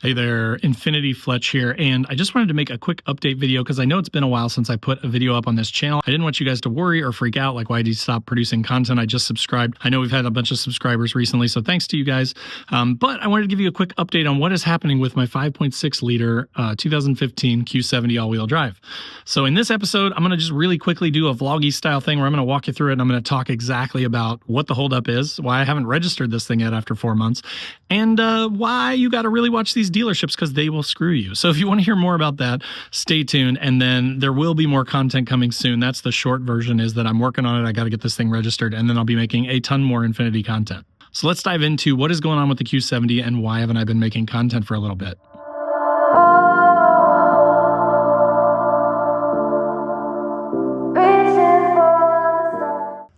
Hey there, Infiniti Fletch here, and I just wanted to make a quick update video because I know it's been a while since I put a video up on this channel. I didn't want you guys to worry or freak out, like, why did you stop producing content? I just subscribed. I know we've had a bunch of subscribers recently, so thanks to you guys. But I wanted to give you a quick update on what is happening with my 5.6 liter 2015 Q70 all-wheel drive. So in this episode, I'm going to just really quickly do a vloggy style thing where I'm going to walk you through it, and I'm going to talk exactly about what the holdup is, why I haven't registered this thing yet after 4 months, and why you got to really watch these dealerships because they will screw you. So if you want to hear more about that, stay tuned, and then there will be more content coming soon. That's the short version, is that I'm working on it. I got to get this thing registered, and then I'll be making a ton more Infiniti content. So let's dive into what is going on with the Q70 and why haven't I been making content for a little bit.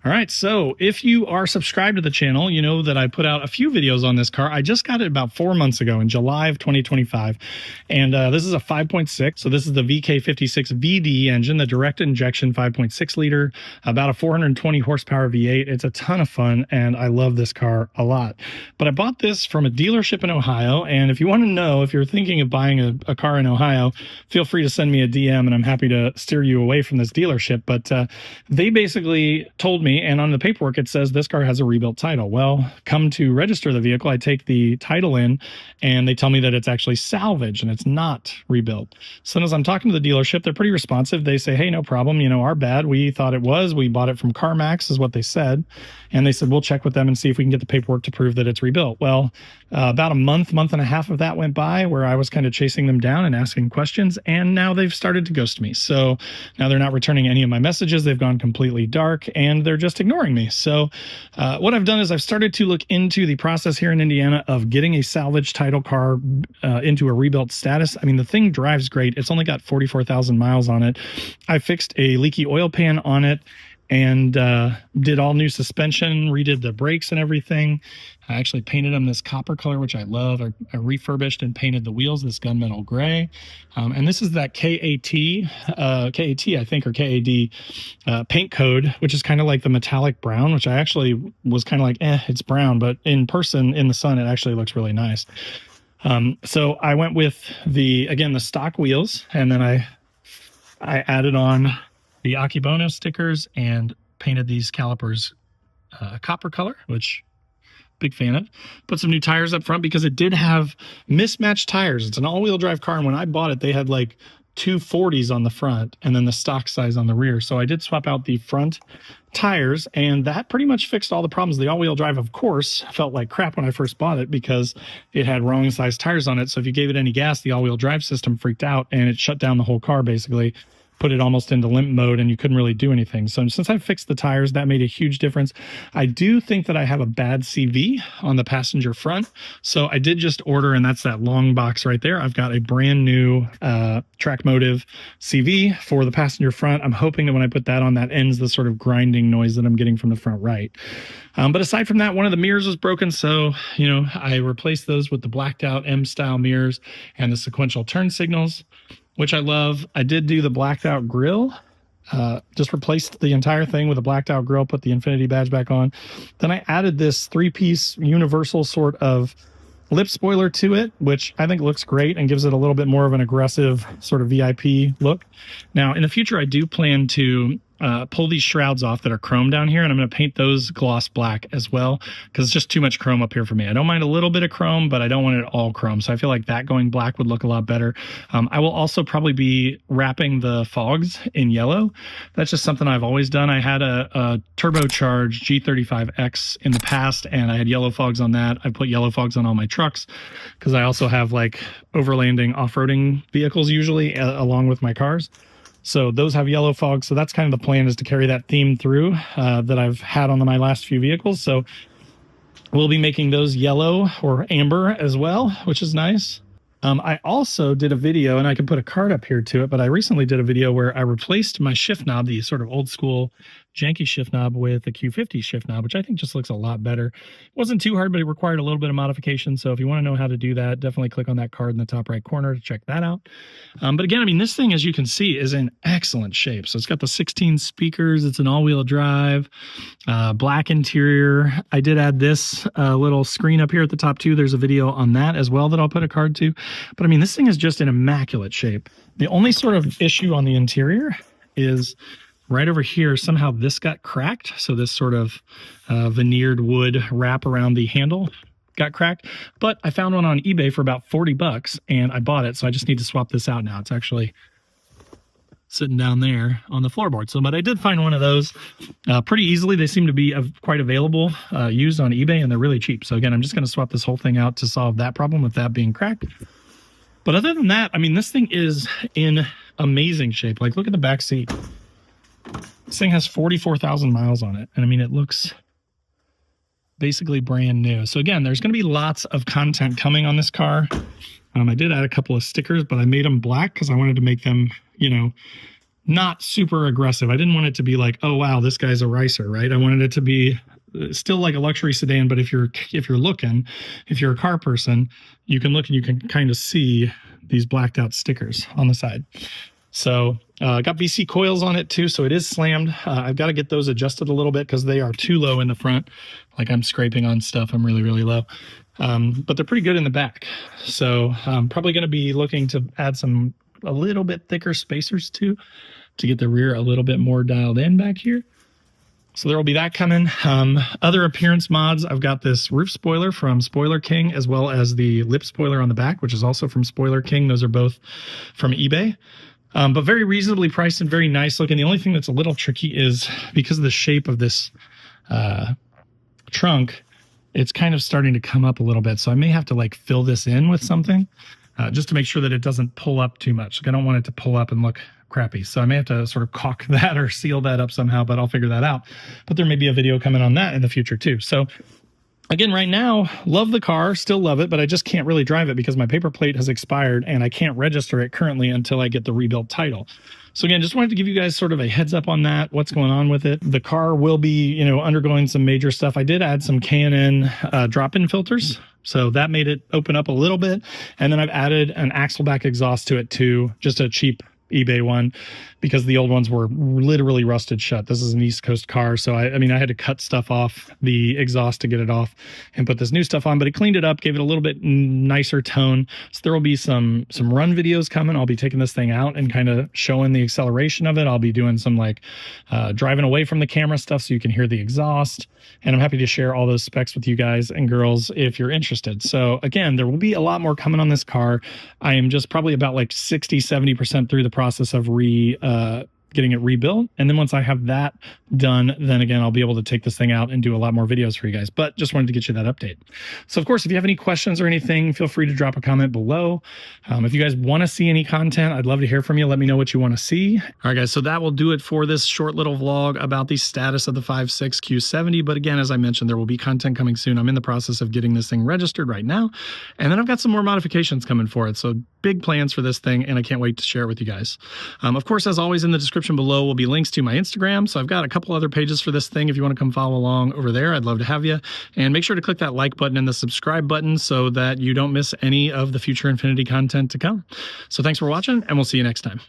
All right, so if you are subscribed to the channel, you know that I put out a few videos on this car. I just got it about 4 months ago in July of 2025. And this is a 5.6. So this is the VK56 VD engine, the direct injection 5.6 liter, about a 420 horsepower V8. It's a ton of fun, and I love this car a lot. But I bought this from a dealership in Ohio. And if you want to know, if you're thinking of buying a car in Ohio, feel free to send me a DM, and I'm happy to steer you away from this dealership. But they basically told me, and on the paperwork it says this car has a rebuilt title. Well, come to register the vehicle, I take the title in, and they tell me that it's actually salvage and it's not rebuilt. So as I'm talking to the dealership, they're pretty responsive. They say, hey, no problem, you know, our bad. We thought it was. We bought it from CarMax is what they said. And they said, we'll check with them and see if we can get the paperwork to prove that it's rebuilt. Well, about a month and a half of that went by where I was kind of chasing them down and asking questions, and now they've started to ghost me. So now they're not returning any of my messages. They've gone completely dark, and they're just ignoring me. So what I've done is I've started to look into the process here in Indiana of getting a salvage title car into a rebuilt status. I mean, the thing drives great. It's only got 44,000 miles on it. I fixed a leaky oil pan on it and did all new suspension, redid the brakes and everything. I actually painted them this copper color, which I love. I refurbished and painted the wheels this gunmetal gray. And this is that KAT, I think, or KAD paint code, which is kind of like the metallic brown, which I actually was kind of like, it's brown, but in person, in the sun, it actually looks really nice. So I went with the stock wheels, and then I added on the Akebono stickers and painted these calipers copper color, which big fan of. Put some new tires up front because it did have mismatched tires. It's an all-wheel drive car, and when I bought it, they had like 240s on the front and then the stock size on the rear. So I did swap out the front tires, and that pretty much fixed all the problems. The all-wheel drive, of course, felt like crap when I first bought it because it had wrong size tires on it. So if you gave it any gas, the all-wheel drive system freaked out and it shut down the whole car, basically put it almost into limp mode, and you couldn't really do anything. So since I fixed the tires, that made a huge difference. I do think that I have a bad CV on the passenger front. So I did just order, and that's that long box right there. I've got a brand new track motive CV for the passenger front. I'm hoping that when I put that on, that ends the sort of grinding noise that I'm getting from the front right. But aside from that, one of the mirrors was broken. So, you know, I replaced those with the blacked out M-style mirrors and the sequential turn signals, which I love. I did do the blacked out grille, just replaced the entire thing with a blacked out grille, put the Infiniti badge back on. Then I added this 3-piece universal sort of lip spoiler to it, which I think looks great and gives it a little bit more of an aggressive sort of VIP look. Now, in the future, I do plan to pull these shrouds off that are chrome down here, and I'm going to paint those gloss black as well because it's just too much chrome up here for me. I don't mind a little bit of chrome, but I don't want it all chrome. So I feel like that going black would look a lot better. I will also probably be wrapping the fogs in yellow. That's just something I've always done. I had a turbocharged G35X in the past, and I had yellow fogs on that. I put yellow fogs on all my trucks because I also have like overlanding off-roading vehicles usually along with my cars. So those have yellow fog. So that's kind of the plan, is to carry that theme through that I've had on my last few vehicles. So we'll be making those yellow or amber as well, which is nice. I also did a video, and I can put a card up here to it, but I recently did a video where I replaced my shift knob, the sort of old school janky shift knob with the Q50 shift knob, which I think just looks a lot better. It wasn't too hard, but it required a little bit of modification. So if you want to know how to do that, definitely click on that card in the top right corner to check that out. But again, I mean, this thing, as you can see, is in excellent shape. So it's got the 16 speakers. It's an all-wheel drive, black interior. I did add this little screen up here at the top too. There's a video on that as well that I'll put a card to. But I mean, this thing is just in immaculate shape. The only sort of issue on the interior is right over here. Somehow this got cracked. So this sort of veneered wood wrap around the handle got cracked. But I found one on eBay for about 40 bucks and I bought it. So I just need to swap this out now. It's actually sitting down there on the floorboard. So, but I did find one of those pretty easily. They seem to be quite available, used on eBay, and they're really cheap. So again, I'm just going to swap this whole thing out to solve that problem with that being cracked. But other than that, I mean, this thing is in amazing shape. Like, look at the back seat. This thing has 44,000 miles on it. And I mean, it looks basically brand new. So again, there's going to be lots of content coming on this car. I did add a couple of stickers, but I made them black because I wanted to make them, you know, not super aggressive. I didn't want it to be like, oh, wow, this guy's a racer, right? I wanted it to be still like a luxury sedan, but if you're a car person, you can look and you can kind of see these blacked out stickers on the side. So got VC coils on it too, so it is slammed. I've got to get those adjusted a little bit because they are too low in the front. Like, I'm scraping on stuff. I'm really, really low. But they're pretty good in the back. So I'm probably going to be looking to add a little bit thicker spacers too, to get the rear a little bit more dialed in back here. So there will be that coming. Other appearance mods, I've got this roof spoiler from Spoiler King, as well as the lip spoiler on the back, which is also from Spoiler King. Those are both from eBay. But very reasonably priced and very nice looking. The only thing that's a little tricky is because of the shape of this trunk, it's kind of starting to come up a little bit. So I may have to like fill this in with something just to make sure that it doesn't pull up too much. Like, I don't want it to pull up and look crappy. So I may have to sort of caulk that or seal that up somehow, but I'll figure that out. But there may be a video coming on that in the future too. So again, right now, love the car, still love it, but I just can't really drive it because my paper plate has expired and I can't register it currently until I get the rebuilt title. So again, just wanted to give you guys sort of a heads up on that, what's going on with it. The car will be, you know, undergoing some major stuff. I did add some K&N drop-in filters, so that made it open up a little bit. And then I've added an axle back exhaust to it too, just a cheap eBay one, because the old ones were literally rusted shut. This is an East Coast car, so I mean, I had to cut stuff off the exhaust to get it off and put this new stuff on, but it cleaned it up, gave it a little bit nicer tone. So there will be some run videos coming. I'll be taking this thing out and kind of showing the acceleration of it. I'll be doing some like driving away from the camera stuff so you can hear the exhaust, and I'm happy to share all those specs with you guys and girls if you're interested. So again, there will be a lot more coming on this car. I am just probably about like 60-70% through the process of getting it rebuilt. And then once I have that done, then again, I'll be able to take this thing out and do a lot more videos for you guys. But just wanted to get you that update. So of course, if you have any questions or anything, feel free to drop a comment below. If you guys want to see any content, I'd love to hear from you. Let me know what you want to see. All right, guys, so that will do it for this short little vlog about the status of the 5.6 Q70. But again, as I mentioned, there will be content coming soon. I'm in the process of getting this thing registered right now. And then I've got some more modifications coming for it. So big plans for this thing, and I can't wait to share it with you guys. Of course, as always, in the description below will be links to my Instagram. So I've got a couple other pages for this thing. If you want to come follow along over there, I'd love to have you. And make sure to click that like button and the subscribe button so that you don't miss any of the future Infiniti content to come. So thanks for watching, and we'll see you next time.